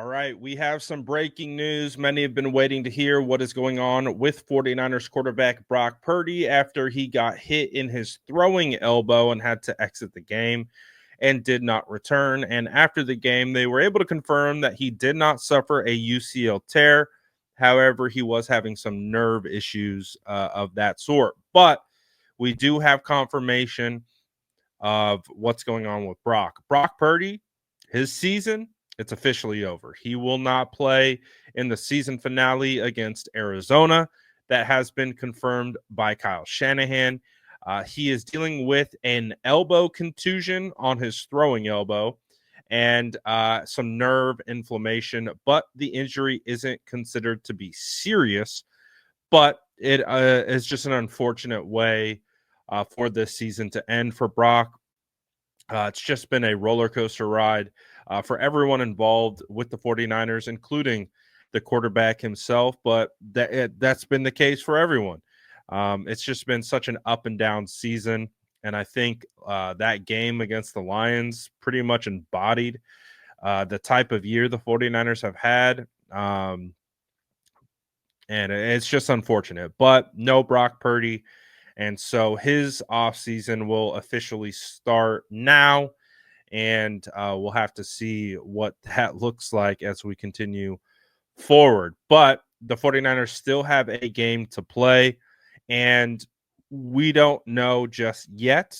All right, we have some breaking news. Many have been waiting to hear what is going on with 49ers quarterback Brock Purdy after he got hit in his throwing elbow and had to exit the game and did not return. And after the game, they were able to confirm that he did not suffer a UCL tear. However, he was having some nerve issues of that sort. But we do have confirmation of what's going on with Brock. Brock Purdy, his season, it's officially over. He will not play in the season finale against Arizona. That has been confirmed by Kyle Shanahan. He is dealing with an elbow contusion on his throwing elbow and some nerve inflammation, but the injury isn't considered to be serious. But it is just an unfortunate way for this season to end for Brock. It's just been a roller coaster ride for everyone involved with the 49ers, including the quarterback himself. But that's been the case for everyone. It's just been such an up and down season. And I think that game against the Lions pretty much embodied the type of year the 49ers have had. And it's just unfortunate. But no Brock Purdy. And so his offseason will officially start now. And we'll have to see what that looks like as we continue forward. But the 49ers still have a game to play. And we don't know just yet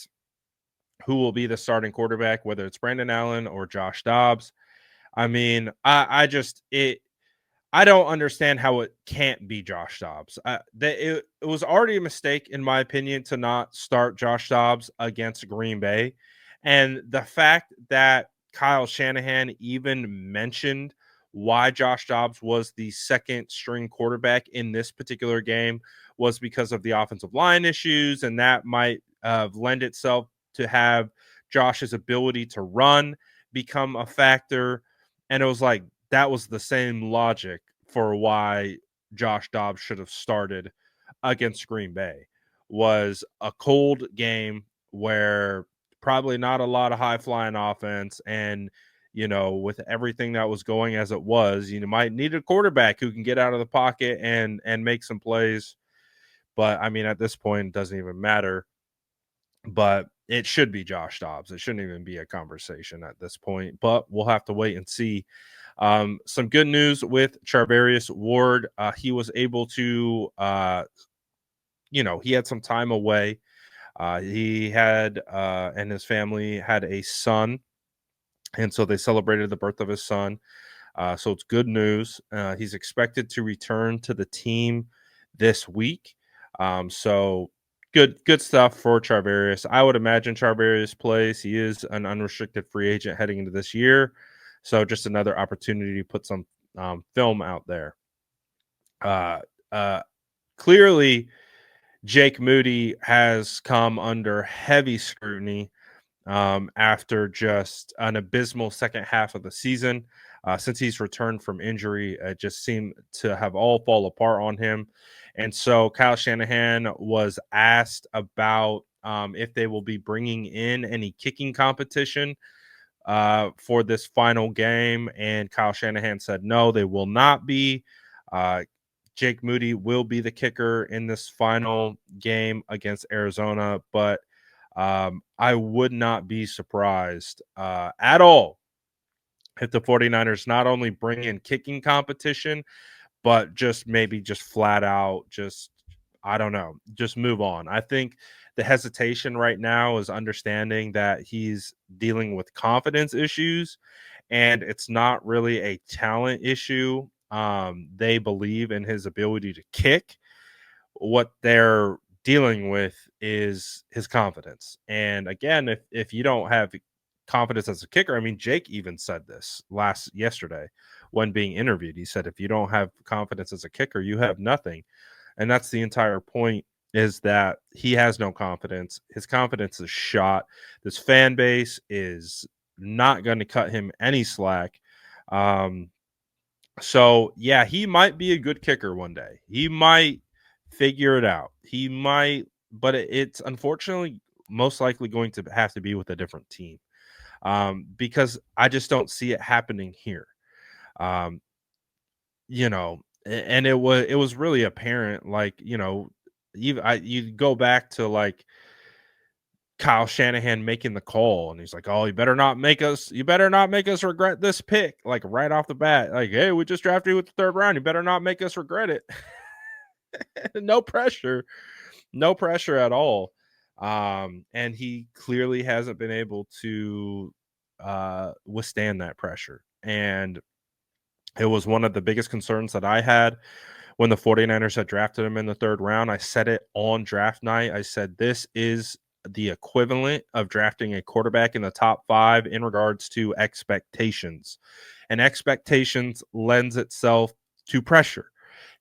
who will be the starting quarterback, whether it's Brandon Allen or Josh Dobbs. I mean, I don't understand how it can't be Josh Dobbs. It was already a mistake, in my opinion, to not start Josh Dobbs against Green Bay. And the fact that Kyle Shanahan even mentioned why Josh Dobbs was the second string quarterback in this particular game was because of the offensive line issues. And that might lend itself to have Josh's ability to run become a factor. And it was like, that was the same logic for why Josh Dobbs should have started against Green Bay. Was a cold game where probably not a lot of high flying offense, and with everything that was going as it was, you might need a quarterback who can get out of the pocket and make some plays. But I mean, at this point, it doesn't even matter. But it should be Josh Dobbs. It shouldn't even be a conversation at this point. But we'll have to wait and see. Some good news with Charvarius Ward. He was able to, he had some time away. He had, and his family had a son. And so they celebrated the birth of his son. So it's good news. He's expected to return to the team this week. So good stuff for Charvarius. I would imagine Charvarius plays. He is an unrestricted free agent heading into this year. So just another opportunity to put some film out there. Clearly, Jake Moody has come under heavy scrutiny after just an abysmal second half of the season. Since he's returned from injury, it just seemed to have all fall apart on him. And so Kyle Shanahan was asked about if they will be bringing in any kicking competition for this final game. And Kyle Shanahan said, no, they will not be. Jake Moody will be the kicker in this final game against Arizona, but I would not be surprised at all if the 49ers not only bring in kicking competition, but just flat out, I don't know, just move on. I think the hesitation right now is understanding that he's dealing with confidence issues and it's not really a talent issue. They believe in his ability to kick. What they're dealing with is his confidence. And again, if you don't have confidence as a kicker, I mean, Jake even said this yesterday when being interviewed. He said, if you don't have confidence as a kicker, you have nothing. And that's the entire point, is that he has no confidence. His confidence is shot. This fan base is not going to cut him any slack. So yeah, he might be a good kicker one day. He might figure it out. He might, but it's unfortunately most likely going to have to be with a different team, because I just don't see it happening here. Um, and it was really apparent, like, you go back to like Kyle Shanahan making the call, and he's like, "Oh, you better not make us regret this pick," like right off the bat. Like, "Hey, we just drafted you with the third round. You better not make us regret it." No pressure, no pressure at all. And he clearly hasn't been able to withstand that pressure. And it was one of the biggest concerns that I had when the 49ers had drafted him in the third round. I said it on draft night. I said, this is the equivalent of drafting a quarterback in the top 5 in regards to expectations. And expectations lends itself to pressure.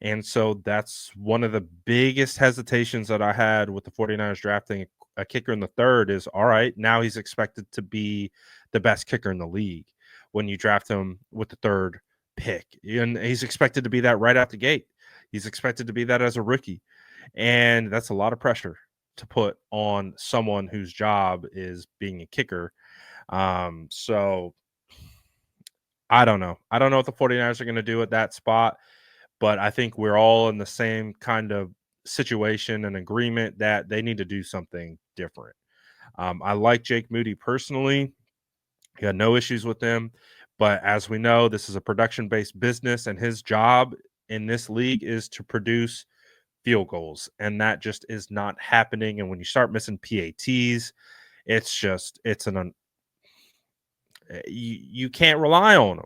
And so that's one of the biggest hesitations that I had with the 49ers drafting a kicker in the third is, all right, now he's expected to be the best kicker in the league when you draft him with the third pick. And he's expected to be that right out the gate. He's expected to be that as a rookie. And that's a lot of pressure to put on someone whose job is being a kicker. So I don't know. I don't know what the 49ers are going to do at that spot, but I think we're all in the same kind of situation and agreement that they need to do something different. I like Jake Moody personally. He had no issues with him. But as we know, this is a production based business, and his job in this league is to produce field goals. And that just is not happening. And when you start missing PATs, you can't rely on them.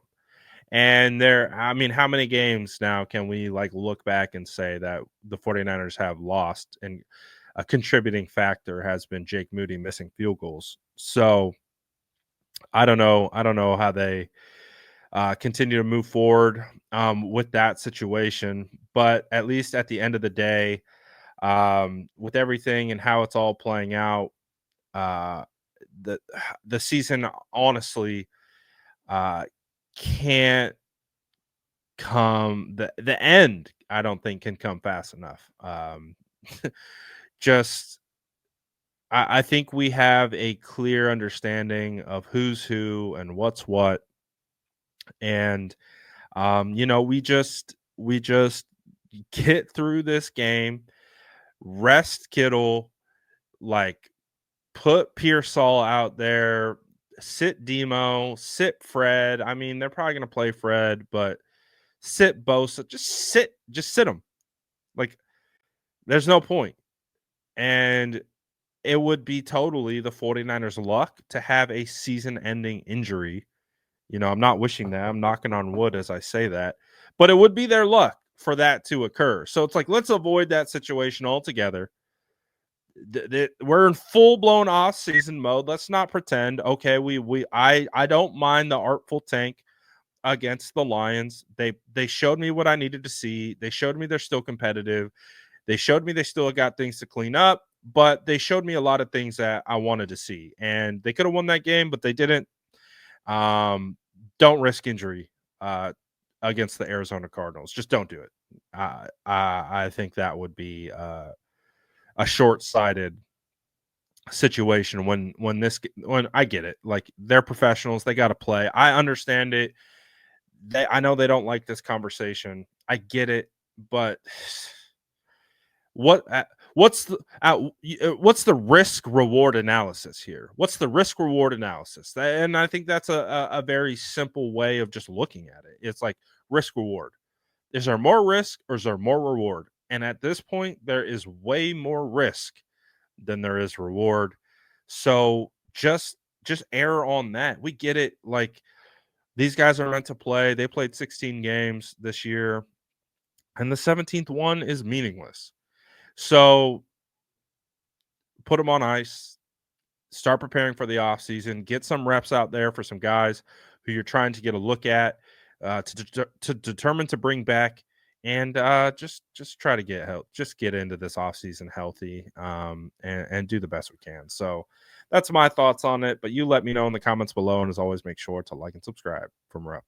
And I mean, how many games now can we like look back and say that the 49ers have lost, and a contributing factor has been Jake Moody missing field goals? So I don't know. I don't know how they continue to move forward with that situation. But at least at the end of the day, with everything and how it's all playing out, uh, the the season honestly uh, can't the end. I don't think can come fast enough. Just I think we have a clear understanding of who's who and what's what, and we just get through this game, rest Kittle, like put Pearsall out there, sit Demo, sit Fred. I mean, they're probably gonna play Fred, but sit Bosa. Just sit them. Like, there's no point. And it would be totally the 49ers luck to have a season-ending injury. I'm not wishing that. I'm knocking on wood as I say that, but it would be their luck for that to occur. So it's like, let's avoid that situation altogether. We're in full-blown off-season mode. Let's not pretend. Okay, I don't mind the artful tank against the Lions. They showed me what I needed to see. They showed me they're still competitive. They showed me they still got things to clean up, but they showed me a lot of things that I wanted to see. And they could have won that game, but they didn't. Don't risk injury against the Arizona Cardinals. Just don't do it. I think that would be a short-sighted situation when I get it. Like, they're professionals, they got to play. I understand it. I know they don't like this conversation. I get it, but what what's the risk reward analysis here? What's the risk reward analysis? And I think that's a very simple way of just looking at it. It's like risk reward. Is there more risk or is there more reward? And at this point, there is way more risk than there is reward. So just err on that. We get it. Like, these guys are meant to play. They played 16 games this year, and the 17th one is meaningless. So put them on ice, start preparing for the offseason, get some reps out there for some guys who you're trying to get a look at, to determine to bring back, and just try to get help. Just get into this offseason healthy, and do the best we can. So that's my thoughts on it. But you let me know in the comments below, and as always, make sure to like and subscribe for more updates.